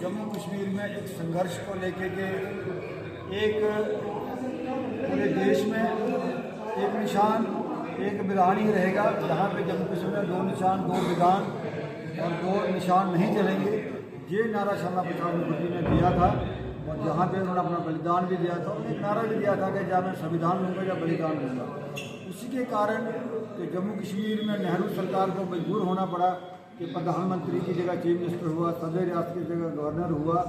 जम्मू कश्मीर में एक संघर्ष को लेके के एक पूरे देश में एक निशान एक विधान ही रहेगा, जहाँ पे जम्मू कश्मीर में 2 निशान 2 विधान और 2 निशान नहीं चलेंगे। ये नारा श्यामा प्रसाद मुखर्जी ने दिया था और जहाँ पे उन्होंने अपना बलिदान भी दिया था, उन्होंने एक नारा भी दिया था कि जब मैं संविधान लूँगा या बलिदान दूँगा। उसी के कारण कि जम्मू कश्मीर में नेहरू सरकार को मजबूर होना पड़ा कि प्रधानमंत्री की जगह चीफ मिनिस्टर हुआ, सदर रियासत की जगह गवर्नर हुआ।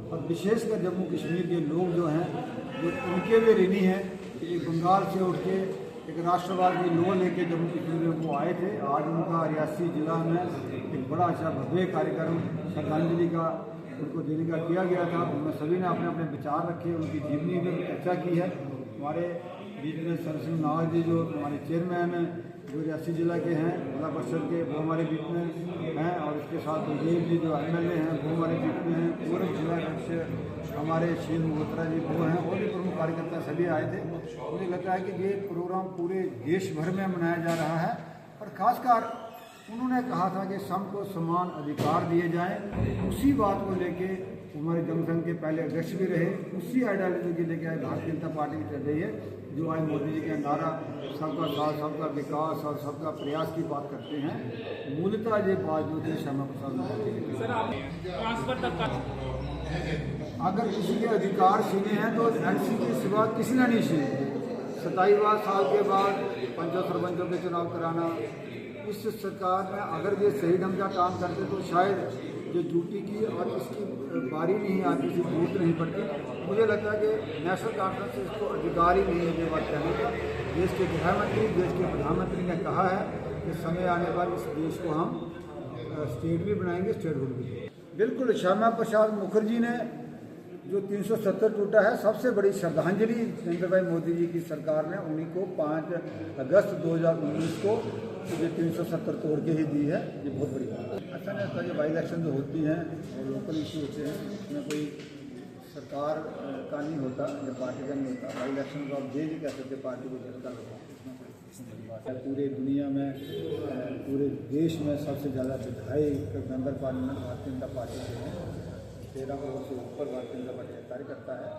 और विशेषकर जम्मू कश्मीर के लोग जो हैं जो उनके भी ऋणी हैं कि बंगाल से उठ के एक राष्ट्रवाद की लोह लेके जम्मू कश्मीर में वो आए थे। आज उनका रियासी जिला में एक बड़ा अच्छा भव्य कार्यक्रम श्रद्धांजलि का उनको देने का किया गया था। उनमें सभी ने अपने अपने विचार रखे, उनकी जीवनी में चर्चा की है। हमारे बीच में सरसिंह नाग जी जो हमारे चेयरमैन जो रियासी जिला के हैं जिला परिषद के, वो हमारे बीच में हैं और इसके साथ गुरदेव जी जो MLA हैं वो हमारे बीच में हैं। पूर्व जिला अध्यक्ष हमारे शील मल्होत्रा जी वो हैं और भी प्रमुख कार्यकर्ता सभी आए थे। मुझे लगता है कि ये प्रोग्राम पूरे देश भर में मनाया जा रहा है और ख़ासकर उन्होंने कहा था कि सबको समान अधिकार दिए जाएं। उसी बात को लेके हमारे जनसंघ के पहले अध्यक्ष भी रहे, उसी आइडियोलॉजी के लेके आज भारतीय जनता पार्टी की चल रही है, जो आज मोदी जी का नारा सबका साथ सबका विकास और सबका प्रयास की बात करते हैं। मूलतः ये बात जो थी श्यामा प्रसाद अगर किसी के अधिकार छीने हैं तो NC की शुरुआत किसी ने नहीं छीनी। 27 साल के बाद पंचों सरपंचों के चुनाव कराना, इस सरकार में अगर ये सही ढंग का काम करते तो शायद जो ड्यूटी की और इसकी बारी नहीं आती थी, जरूरत नहीं पड़ती। मुझे लगता है कि नेशनल कॉन्फ्रेंस से इसको अधिकार ही नहीं है ये बात कहने का। देश के गृह मंत्री, देश के प्रधानमंत्री ने कहा है कि समय आने पर इस देश को हम स्टेट भी बनाएंगे, स्टेटहुड भी। बिल्कुल, श्यामा प्रसाद मुखर्जी ने जो 370 टूटा है, सबसे बड़ी श्रद्धांजलि नरेंद्र भाई मोदी जी की सरकार ने उन्हीं को 5 अगस्त 2019 को ये 370 तोड़ के ही दी है। ये बहुत बड़ी बात है। अच्छा नहीं लगता कि बाई इलेक्शन जो होती हैं और लोकल इशू होते हैं, उसमें कोई सरकार का नहीं होता या पार्टी का नहीं होता। बाई इलेक्शन को आप ये नहीं कह सकते पार्टी को झटका लगा, उसमें कोई बड़ी बात है। पूरे दुनिया में पूरे देश में सबसे ज़्यादा विधायक member parliament Bharatiya Janata party के हैं। 13 करोड़ से ऊपर भारतीय जनता पार्टी कार्य करता है।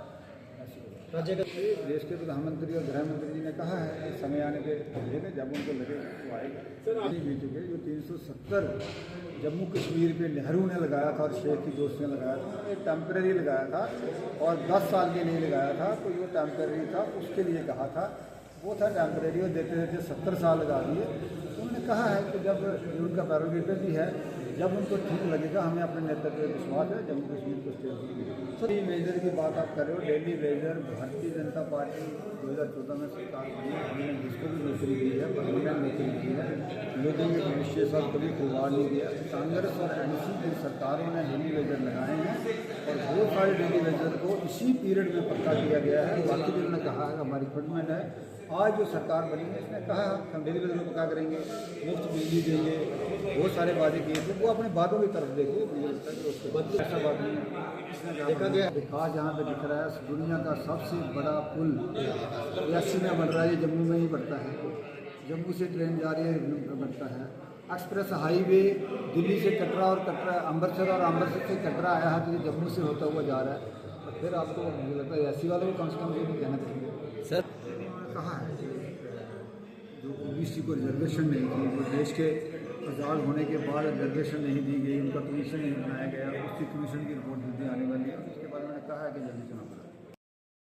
राज्य का देश के प्रधानमंत्री और गृह मंत्री जी ने कहा है कि समय आने पर मिलेगा, जब उनको लगे वो आएगा। भी चुके जो 370 जम्मू कश्मीर पे नेहरू ने लगाया था और शेख की दोस्त ने लगाया था, एक टेम्परेरी लगाया था और 10 साल के लिए लगाया था। तो जो टेम्परेरी था उसके लिए कहा था, वो था टेम्परेरी और देते देते 70 साल लगा दिए। उन्होंने कहा है कि जब उनका प्रेरोगेटिव भी है, जब उनको ठीक लगेगा, हमें अपने नेतृत्व पर विश्वास है, जम्मू कश्मीर को स्टेट। डेली वेजर की बात आप कर रहे हो, daily Vaser Bharatiya Janata party 2014 में सरकार बनी, हमने जिसको भी नौकरी दी है, परमानेंट नौकरी दी है, लोगों के भविष्य के साथ कभी खिलवाड़ नहीं दिया। कांग्रेस और NC की सरकारों ने डेली वेजर लगाए हैं और बहुत सारे डेली वेजर को इसी पीरियड में पक्का किया गया है। बाकी भी उन्होंने कहा है हमारी कमिटमेंट है। आज जो सरकार बनी है इसने कहा हम डेली वेजर को पक्का करेंगे, मुफ्त बिजली देंगे, बहुत सारे वादे किए थे। वो अपने बातों की तरफ देखिए, मुझे लगता है कि उसके बाद ऐसा बात नहीं है। देखा गया विकास जहाँ पे दिख रहा है, दुनिया का सबसे बड़ा पुल रियासी में बन रहा है, ये जम्मू में ही बढ़ता है। जम्मू से ट्रेन जा रही है, बढ़ता है। एक्सप्रेस हाईवे दिल्ली से कटरा और कटरा अमृतसर और अमृतसर से कटरा आया है, तो ये जम्मू से होता हुआ जा रहा है। तो फिर आपको मुझे लगता है रियासी वालों को कम से कम ये भी कहना चाहिए। सर कहा है जो OBC को रिजर्वेशन नहीं थी, वो देश के आज़ाद होने के बाद रिजर्वेशन नहीं दी गई, उनका कमीशन नहीं बनाया गया, उसकी कमीशन की रिपोर्ट जल्दी आने वाली है। उसके बाद मैंने कहा है कि जल्दी चुनाव